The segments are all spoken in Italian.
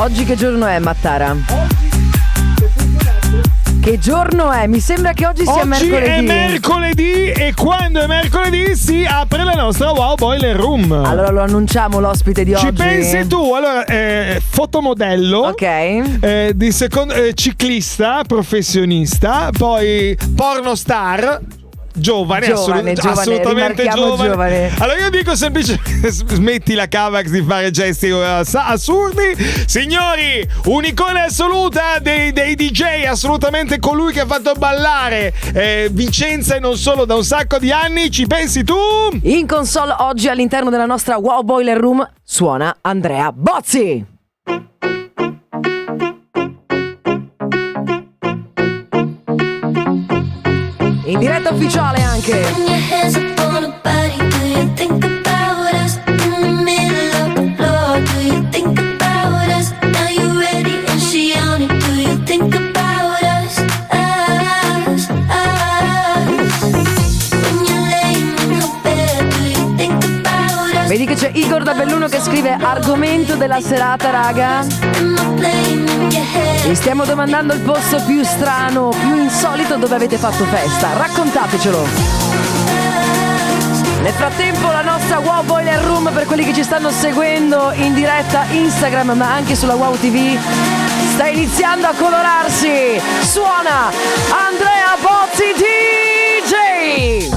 Oggi che giorno è, Mattara? Che giorno è? Mi sembra che oggi sia mercoledì. Oggi è mercoledì e quando è mercoledì si apre la nostra Wow Boiler Room. Allora lo annunciamo l'ospite di oggi. Ci pensi tu? Allora, fotomodello. Ok. Di ciclista, professionista, poi pornostar. Giovane, assolutamente giovane. Allora io dico semplicemente smetti la Cavax di fare gesti assurdi. Signori, un'icona assoluta dei DJ, assolutamente colui che ha fatto ballare Vicenza e non solo da un sacco di anni. Ci pensi tu? In console oggi all'interno della nostra Wow Boiler Room suona Andrea Bozzi. In diretta ufficiale anche. Vedi che c'è Igor da Belluno che scrive argomento della serata, raga. Vi stiamo domandando il posto più strano, più insolito dove avete fatto festa. Raccontatecelo. Nel frattempo la nostra Wow Boiler Room, per quelli che ci stanno seguendo in diretta Instagram ma anche sulla Wow TV, sta iniziando a colorarsi. Suona Andrea Bozzi DJ.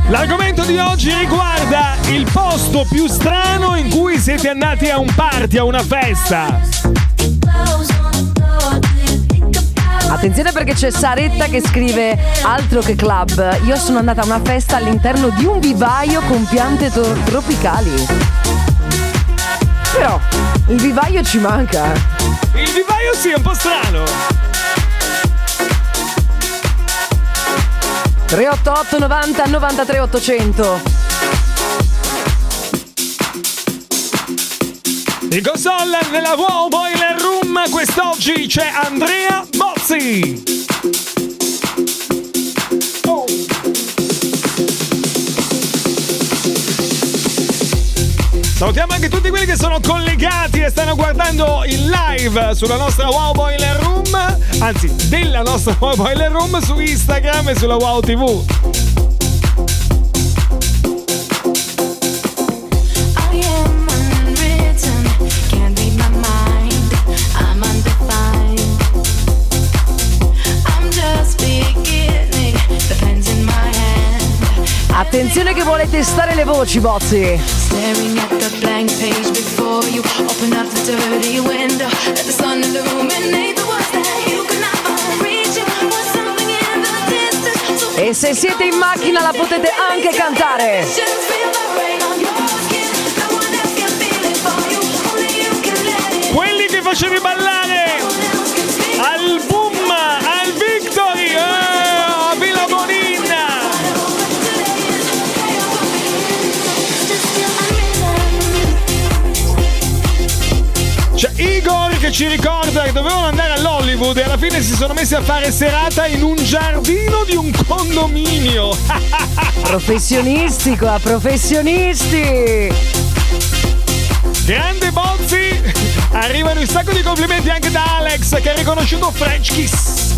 L'argomento di oggi riguarda il posto più strano in cui siete andati a un party, a una festa. Attenzione perché c'è Saretta che scrive altro che club. Io sono andata a una festa all'interno di un vivaio con piante tropicali. Però il vivaio ci manca. Il vivaio sì, è un po' strano. 388 90 93 800. In console nella Wow Boiler Room quest'oggi c'è Andrea Bozzi. Oh. Salutiamo anche tutti quelli che sono collegati e stanno guardando in live sulla nostra Wow Boiler Room, anzi della nostra Wow Boiler Room su Instagram e sulla Wow TV. Attenzione che vuole testare le voci, Bozzi. E se siete in macchina la potete anche cantare. Quelli che facevi ballare al Boom, al Victory, a Villa Bonina. C'è Igor che ci ricorda che dovevano andare all'Hollywood e alla fine si sono messi a fare serata in un giardino di un condominio. Professionisti qua, professionisti. Grande Bozzi. Arrivano un sacco di complimenti anche da Alex che ha riconosciuto French Kiss.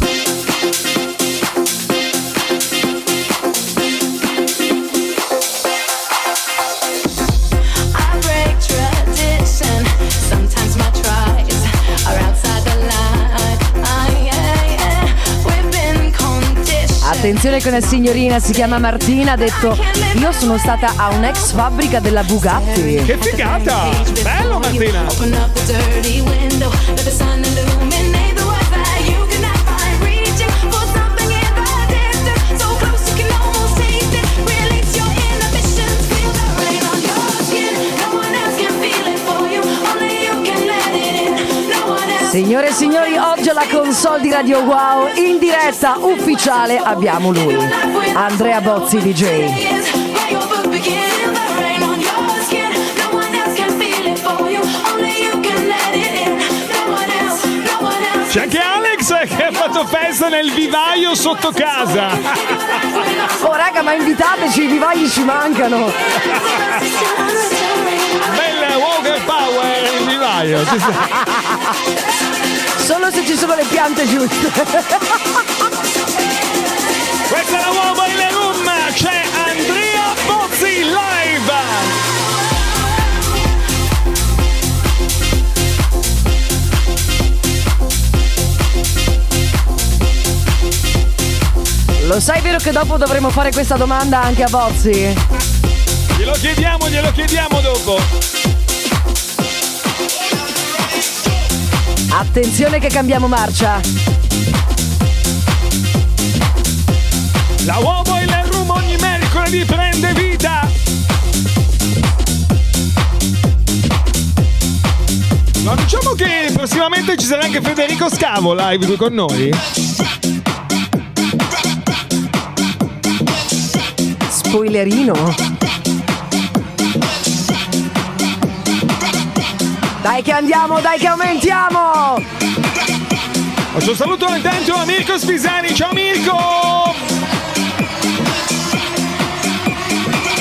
Attenzione che una signorina si chiama Martina, ha detto io sono stata a un'ex fabbrica della Bugatti. Che figata! Bello Martina! Signore e signori, oggi alla console di Radio Wow, in diretta ufficiale, abbiamo lui, Andrea Bozzi DJ. C'è anche Alex che ha fatto organizzato festa nel vivaio sotto casa. Oh raga, ma invitateci, i vivai ci mancano. Bella Walker Power il vivaio. Solo se ci sono le piante giuste. Questa è la Wow Boiler Room, c'è Andrea Bozzi live. Lo sai vero che dopo dovremo fare questa domanda anche a Bozzi? Glielo chiediamo dopo. Attenzione che cambiamo marcia. La Wow Boiler Room ogni mercoledì prende vita. Ma diciamo che prossimamente ci sarà anche Federico Scavo live qui con noi. Spoilerino. Dai che andiamo, dai che aumentiamo. Faccio un saluto attento a Mirko Spisani. Ciao Mirko.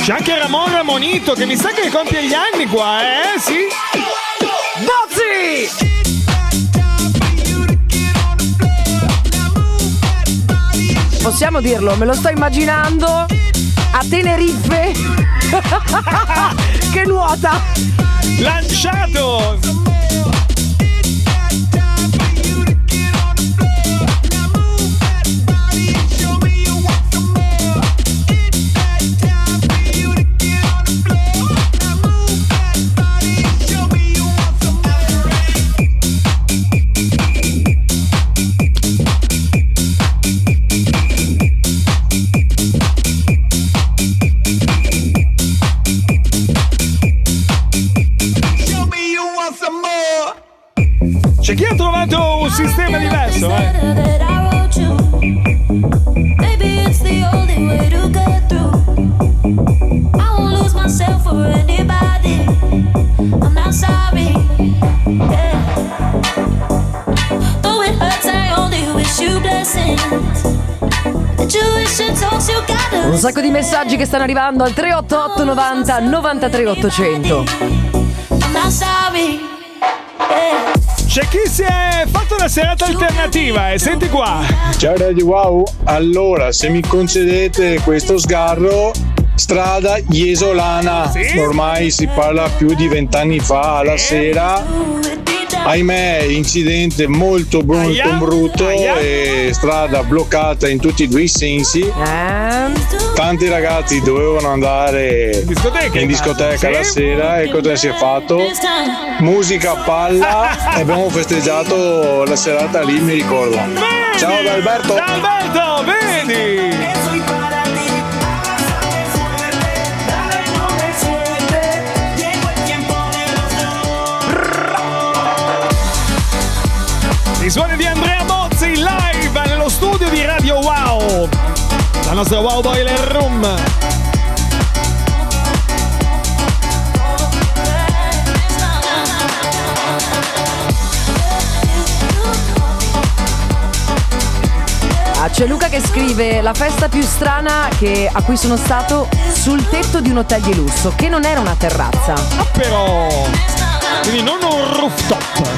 C'è anche Ramon Ramonito che mi sa che compie gli anni qua, sì? Bozzi! Possiamo dirlo, me lo sto immaginando a Tenerife che nuota. Lanciato! C'è chi ha trovato un sistema diverso, Un sacco di messaggi che stanno arrivando al 388 90 93 800. C'è chi si è fatto una serata alternativa e senti qua. Ciao Radio Wow, allora se mi concedete questo sgarro, strada Iesolana, sì? Ormai si parla più di 20 anni fa, alla sera, ahimè incidente molto brutto e strada bloccata in tutti e due i sensi. Tanti ragazzi dovevano andare in discoteca la sera e cosa si è fatto? Musica a palla e abbiamo festeggiato la serata lì, mi ricordo. Vedi? Ciao da Alberto! Da Alberto, vedi! I suoni di Andrea Bozzi live nello studio di Radio Wow, la nostra Wow Boiler Room. C'è Luca che scrive: la festa più strana a cui sono stato sul tetto di un hotel di lusso, che non era una terrazza. Ah però, quindi non un rooftop.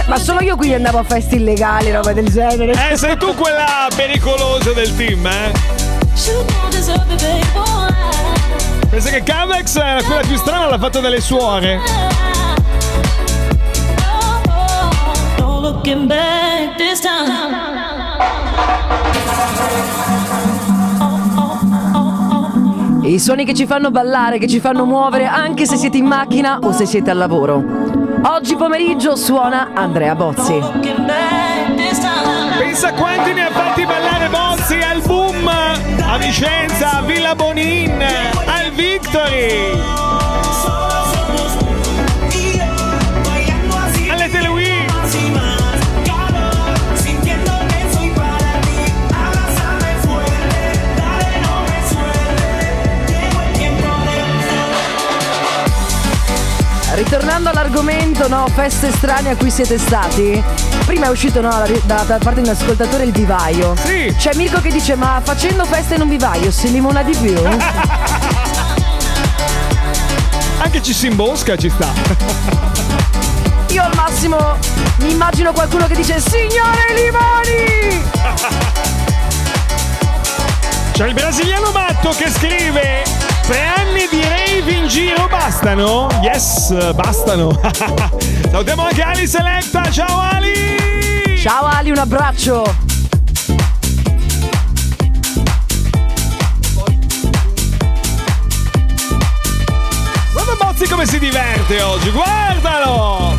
Ma solo io qui andavo a feste illegali, roba del genere. Sei tu quella pericolosa del team, Pensa che Cavex, quella più strana, l'ha fatta dalle suore. I suoni che ci fanno ballare, che ci fanno muovere anche se siete in macchina o se siete al lavoro. Oggi pomeriggio suona Andrea Bozzi. Pensa quanti ne ha fatti ballare Bozzi al Boom, a Vicenza, a Villa Bonin, al Victory, alle Telewin. all'argomento, no, feste strane a cui siete stati, prima è uscito, no, da parte di un ascoltatore il vivaio. Sì. C'è Mirko che dice: ma facendo feste in un vivaio si limona di più? Anche ci si imbosca, ci sta. Io al massimo mi immagino qualcuno che dice: signore limoni! C'è il brasiliano matto che scrive: 3 anni di rave in giro bastano? Yes, bastano. Salutiamo anche Ali Seletta. Ciao Ali! Ciao Ali, un abbraccio. Guarda Bozzi come si diverte oggi, guardalo!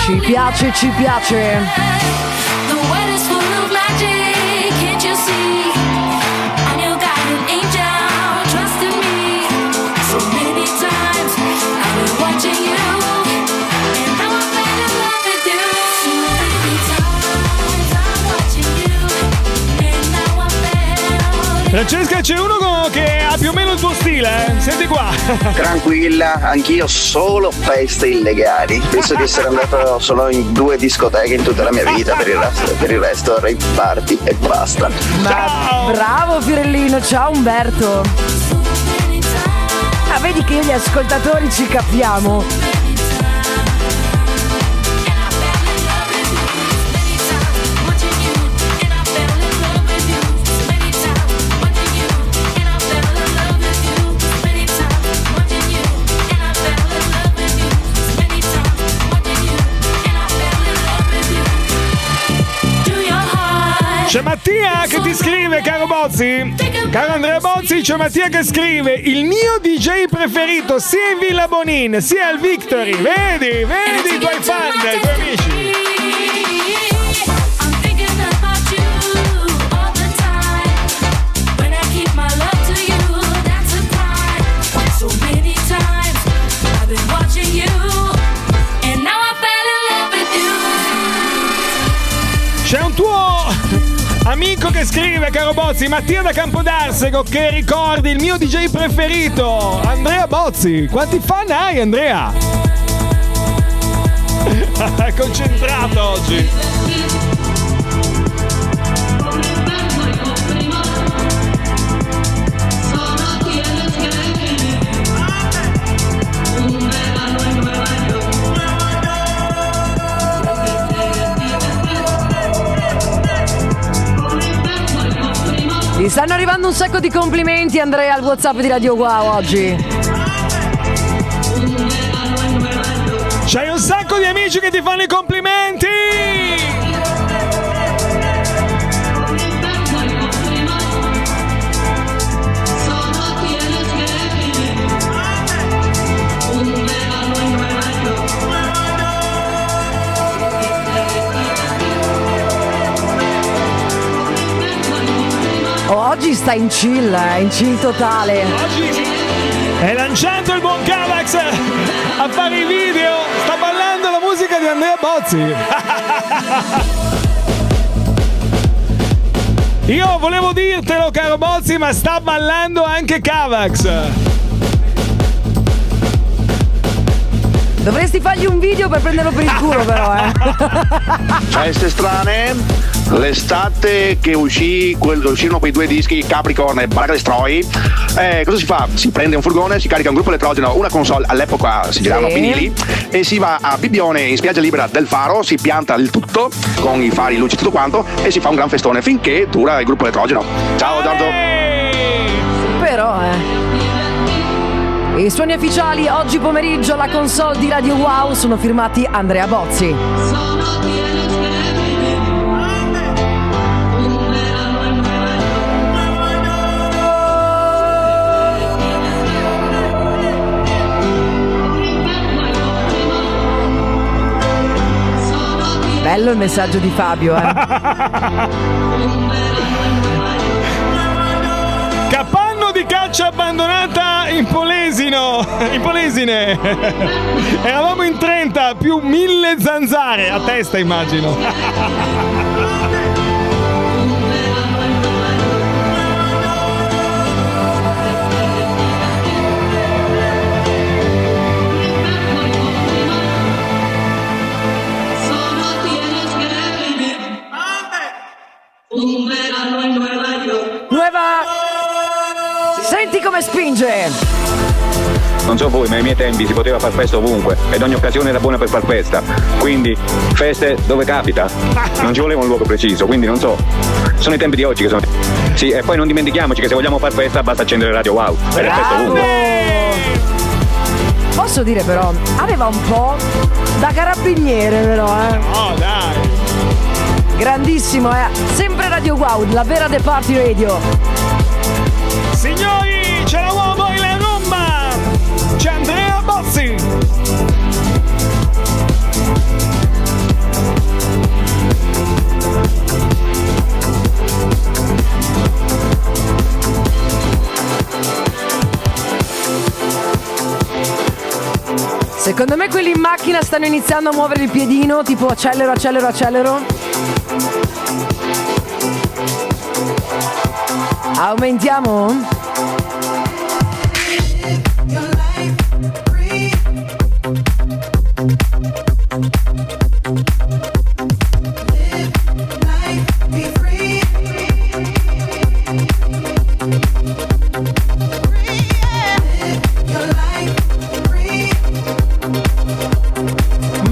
Ci piace, ci piace. Francesca, c'è uno che ha più o meno il tuo stile, eh? Senti qua. Tranquilla, anch'io solo feste illegali. Penso di essere andato solo in 2 discoteche in tutta la mia vita, per il resto rave party e basta. Ma bravo Fiorellino, ciao Umberto. Ah, vedi che io e gli ascoltatori ci capiamo. C'è Mattia che ti scrive, caro Bozzi. Caro Andrea Bozzi, c'è Mattia che scrive: il mio DJ preferito sia in Villa Bonin sia al Victory. Vedi i tuoi fan, i tuoi amici. C'è un tuo amico che scrive, caro Bozzi, Mattia da Campodarsego, che ricordi il mio DJ preferito, Andrea Bozzi. Quanti fan hai, Andrea? È concentrato oggi. Ti stanno arrivando un sacco di complimenti, Andrea, al WhatsApp di Radio Wow oggi. C'hai un sacco di amici che ti fanno i complimenti. Oggi sta in chill totale. Oggi è lanciato il buon Cavax a fare i video. Sta ballando la musica di Andrea Bozzi. Io volevo dirtelo, caro Bozzi, ma sta ballando anche Cavax. Dovresti fargli un video per prenderlo per il culo, però, Feste strane. L'estate che uscirono quei 2 dischi, Capricorn e Baraga Destroy, cosa si fa? Si prende un furgone, si carica un gruppo elettrogeno, una console, all'epoca si giravano vinili, e si va a Bibbione in spiaggia libera del Faro, si pianta il tutto con i fari, luci, tutto quanto, e si fa un gran festone finché dura il gruppo elettrogeno. Ciao Giorgio. Però i suoni ufficiali oggi pomeriggio alla console di Radio Wow sono firmati Andrea Bozzi. Bello il messaggio di Fabio, Capanno di di caccia abbandonata in Polesine. Eravamo in 30 più 1000 zanzare a testa, immagino. Senti come spinge. Non so voi, ma ai miei tempi si poteva far festa ovunque ed ogni occasione era buona per far festa. Quindi feste dove capita. Non ci voleva un luogo preciso, quindi non so. Sono i tempi di oggi che sono. Sì, e poi non dimentichiamoci che se vogliamo far festa basta accendere Radio Wow. Ed è festa ovunque. Posso dire però, aveva un po' da carabiniere però, Oh, dai. Grandissimo, sempre Radio Wow, la vera The Party Radio. Signori, c'è la Wow Boiler Room, c'è Andrea Bozzi. Secondo me quelli in macchina stanno iniziando a muovere il piedino, tipo accelero. Aumentiamo?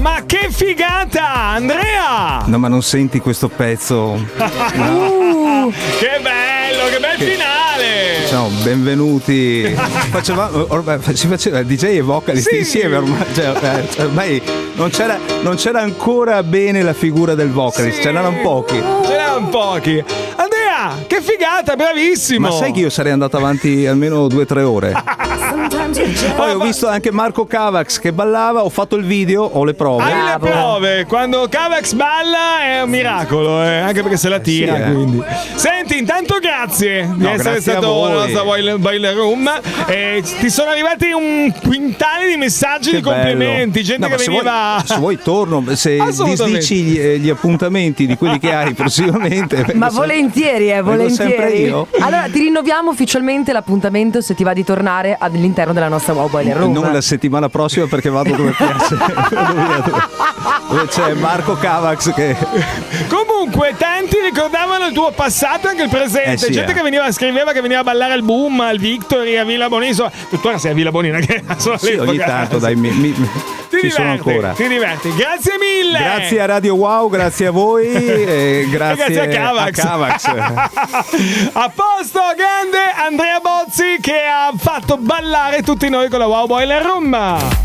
Ma che figata, Andrea! No, ma non senti questo pezzo? Che bello, che bel finale! Ciao, benvenuti. Si faceva DJ e vocalist insieme ormai non c'era ancora bene la figura del vocalist, c'erano pochi. Andrea, che figata, bravissimo! Ma sai che io sarei andato avanti almeno 2-3 ore. Poi ho visto anche Marco Cavax che ballava, ho fatto il video, ho le prove. Hai le prove, quando Cavax balla è un miracolo, anche perché se la tira, quindi. Senti, intanto grazie di essere stato alla nostra Boiler Room. Ti sono arrivati un quintale di messaggi di complimenti, gente che veniva. Se vuoi torno, se disdici gli appuntamenti di quelli che hai prossimamente. Ma volentieri, volentieri. Sempre io. Allora ti rinnoviamo ufficialmente l'appuntamento se ti va di tornare all'interno della nostra Wow Boiler Room. Non la settimana prossima perché vado dove piace. Dove c'è Marco Cavax che. Comunque tanti ricordavano il tuo passato e anche il presente. Gente che scriveva che veniva a ballare al Boom, al Victory, a Villa Bonino. Tuttora sei a Villa Bonino, che sono ogni tanto dai, ci sono ancora. Ti diverti. Grazie mille. Grazie a Radio Wow, grazie a voi e grazie a Cavax. A posto, grande Andrea Bozzi che ha fatto ballare tutti noi con la Wow Boiler Room.